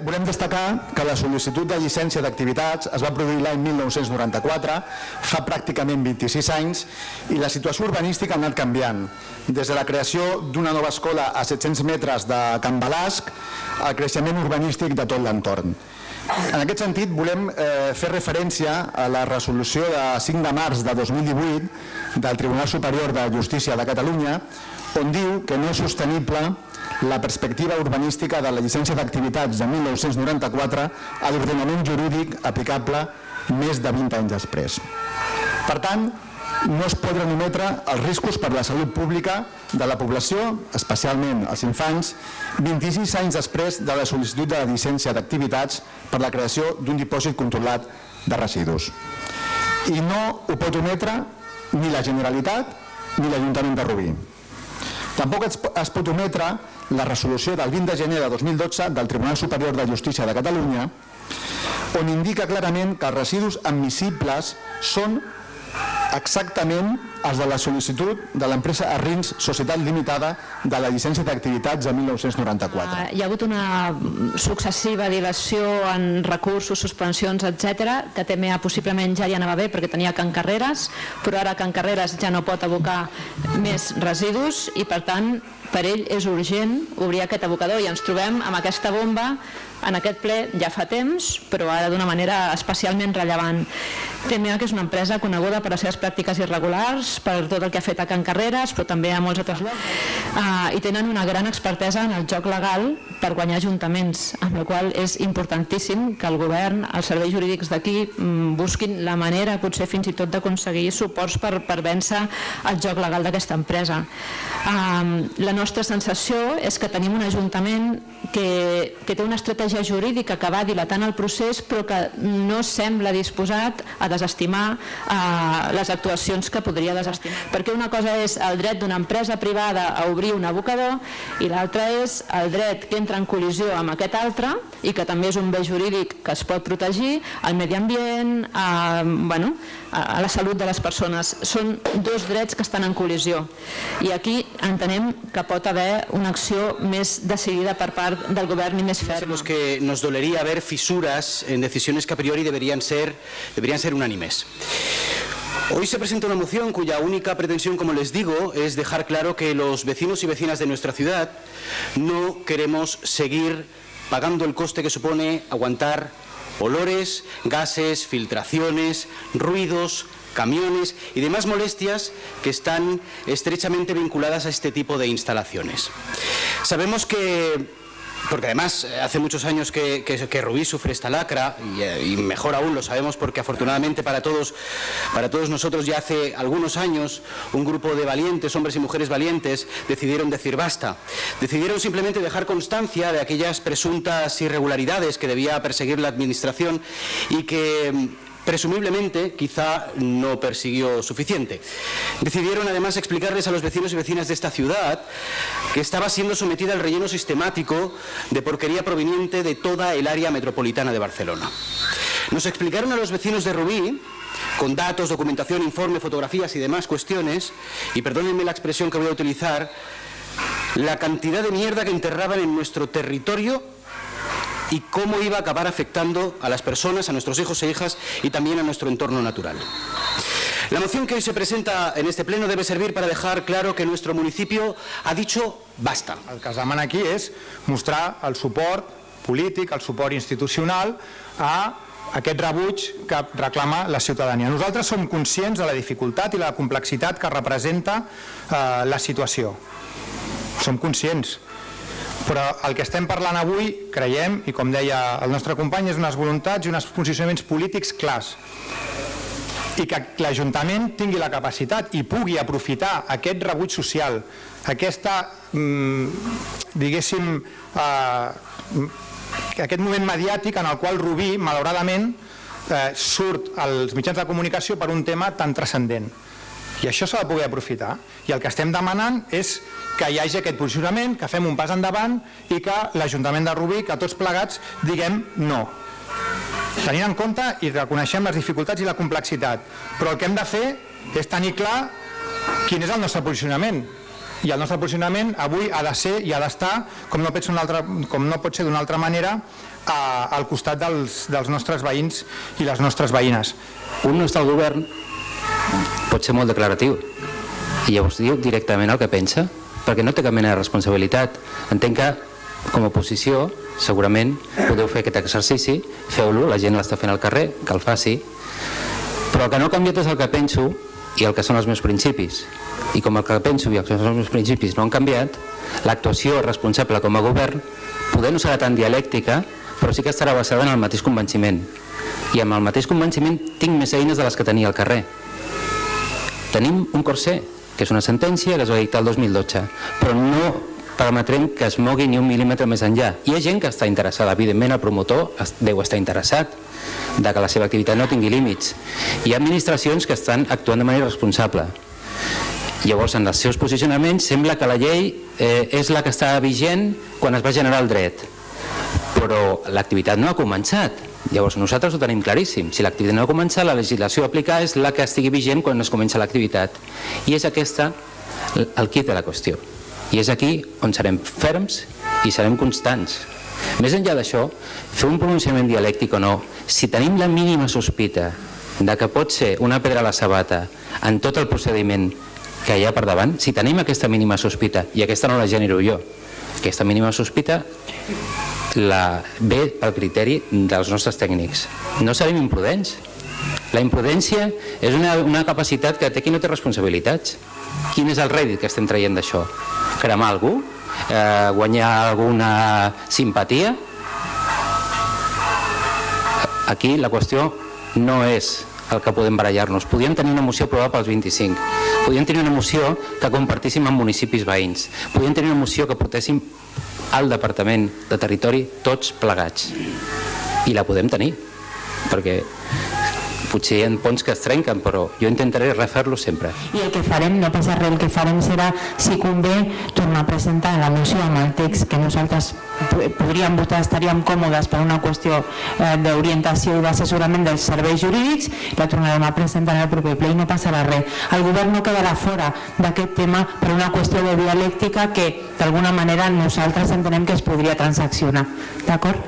Volem destacar que la sol·licitud de llicència d'activitats es va produir l'any 1994, fa pràcticament 26 anys, i la situació urbanística ha anat canviant. Des de la creació d'una nova escola a 700 metres de Can Balasc al creixement urbanístic de tot l'entorn. En aquest sentit, volem fer referència a la resolució de 5 de març de 2018 del Tribunal Superior de Justícia de Catalunya, on diu que no és sostenible la perspectiva urbanística de la llicència d'activitats de 1994 a l'ordenament jurídic aplicable més de 20 anys després. Per tant, no es podran ometre els riscos per a la salut pública de la població, especialment els infants, 26 anys després de la sol·licitud de la llicència d'activitats per la creació d'un dipòsit controlat de residus. I no ho pot ometre ni la Generalitat ni l'Ajuntament de Rubí. Tampoc es pot ometre la resolució del 20 de gener de 2012 del Tribunal Superior de Justícia de Catalunya, on indica clarament que els residus admissibles són exactament els de la sol·licitud de l'empresa Arrins Societat Limitada de la llicència d'activitats de 1994. Hi ha hagut una successiva dilació en recursos, suspensions, etc. que TMA possiblement ja hi anava bé perquè tenia Can Carreres, però ara Can Carreres ja no pot abocar més residus i per tant per ell és urgent obrir aquest abocador i ens trobem amb aquesta bomba en aquest ple ja fa temps, però ara d'una manera especialment rellevant. TMA, que és una empresa coneguda per les seves pràctiques irregulars, per tot el que ha fet a Can Carreres, però també a molts altres llocs, i tenen una gran expertesa en el joc legal per guanyar ajuntaments, amb la qual és importantíssim que el govern, els serveis jurídics d'aquí, busquin la manera, potser fins i tot, d'aconseguir suports per vèncer el joc legal d'aquesta empresa. La nostra sensació és que tenim un ajuntament que té una estratègia jurídica que va dilatant el procés però que no sembla disposat a desestimar les actuacions que podria desestimar. Perquè una cosa és el dret d'una empresa privada a obrir un abocador i l'altra és el dret que entra en col·lisió amb aquest altre i que també és un bé jurídic que es pot protegir, al medi ambient, a la salut de les persones. Són dos drets que estan en col·lisió i aquí entenem que pot haver una acció més decidida per part del govern i més ferma. Pensamos que nos dolería ver fisuras en decisiones que a priori deberían ser unánimes. Hoy se presenta una moción cuya única pretensión, como les digo, es dejar claro que los vecinos y vecinas de nuestra ciudad no queremos seguir pagando el coste que supone aguantar olores, gases, filtraciones, ruidos, camiones y demás molestias que están estrechamente vinculadas a este tipo de instalaciones. Sabemos que, porque además hace muchos años que Rubí sufre esta lacra y mejor aún lo sabemos porque afortunadamente para todos nosotros ya hace algunos años un grupo de valientes, hombres y mujeres valientes, decidieron decir basta. Decidieron simplemente dejar constancia de aquellas presuntas irregularidades que debía perseguir la administración y que presumiblemente quizá no persiguió suficiente. Decidieron además explicarles a los vecinos y vecinas de esta ciudad que estaba siendo sometida al relleno sistemático de porquería proveniente de toda el área metropolitana de Barcelona. Nos explicaron a los vecinos de Rubí, con datos, documentación, informe, fotografías y demás cuestiones, y perdónenme la expresión que voy a utilizar, la cantidad de mierda que enterraban en nuestro territorio y cómo iba a acabar afectando a las personas, a nuestros hijos e hijas y también a nuestro entorno natural. La moción que hoy se presenta en este pleno debe servir para dejar claro que nuestro municipio ha dicho basta. El que es demana aquí és mostrar el suport polític, el suport institucional a aquest rebuig que reclama la ciutadania. Nosaltres som conscients de la dificultat i la complexitat que representa la situació. Som conscients. Però el que estem parlant avui, creiem, i com deia el nostre company, és unes voluntats i uns posicionaments polítics clars. I que l'Ajuntament tingui la capacitat i pugui aprofitar aquest rebuig social, aquesta, diguéssim, aquest moment mediàtic en el qual Rubí, malauradament, surt als mitjans de comunicació per un tema tan transcendent. I això s'ha de poder aprofitar. I el que estem demanant és que hi hagi aquest posicionament, que fem un pas endavant i que l'Ajuntament de Rubí, que tots plegats, diguem no. Tenint en compte i reconeixem les dificultats i la complexitat. Però el que hem de fer és tenir clar quin és el nostre posicionament. I el nostre posicionament avui ha de ser i ha d'estar, com no pot ser d'una altra manera, al costat dels nostres veïns i les nostres veïnes. Un no està al govern, pot ser molt declaratiu, i llavors diu directament el que pensa, perquè no té cap mena de responsabilitat. Entenc que, com a oposició, segurament podeu fer aquest exercici, feu-lo, la gent l'està fent al carrer, que el faci, però el que no ha canviat és el que penso i el que són els meus principis. I com el que penso i el que són els meus principis no han canviat, l'actuació responsable com a govern poder no serà tan dialèctica, però sí que estarà basada en el mateix convenciment. I amb el mateix convenciment tinc més eines de les que tenia al carrer. Tenim un Corser, que és una sentència que es va dictar el 2012, però no permetrem que es mogui ni un mil·límetre més enllà. Hi ha gent que està interessada, evidentment el promotor deu estar interessat de que la seva activitat no tingui límits. Hi ha administracions que estan actuant de manera responsable. Llavors, en els seus posicionaments, sembla que la llei és la que està vigent quan es va generar el dret, però l'activitat no ha començat. Llavors, nosaltres ho tenim claríssim. Si l'activitat no ha començat, la legislació a aplicar és la que estigui vigent quan es comença l'activitat. I és aquesta el quid de la qüestió. I és aquí on serem ferms i serem constants. Més enllà d'això, fer un pronunciament dialèctic o no, si tenim la mínima sospita de que pot ser una pedra a la sabata en tot el procediment que hi ha per davant, si tenim aquesta mínima sospita, i aquesta no la genero jo, aquesta mínima sospita ve pel criteri dels nostres tècnics. No serem imprudents. La imprudència és una capacitat que té qui no té responsabilitats. Quin és el rèdit que estem traient d'això? Cremar algú? Guanyar alguna simpatia? Aquí la qüestió no és el que podem barallar-nos. Podíem tenir una moció aprovada pels 25. Podíem tenir una moció que compartíssim amb municipis veïns. Podíem tenir una moció que portéssim al Departament de Territori tots plegats. I la podem tenir, perquè potser hi ha ponts que es trenquen, però jo intentaré refer-lo sempre. I el que farem, no passa res, el que farem serà, si convé, tornar a presentar la moció amb el text que nosaltres podríem votar, estaríem còmodes per una qüestió d'orientació i d'assessorament dels serveis jurídics, la tornarem a presentar en el proper ple i no passarà res. El govern no quedarà fora d'aquest tema per una qüestió de dialèctica que d'alguna manera nosaltres entenem que es podria transaccionar. D'acord?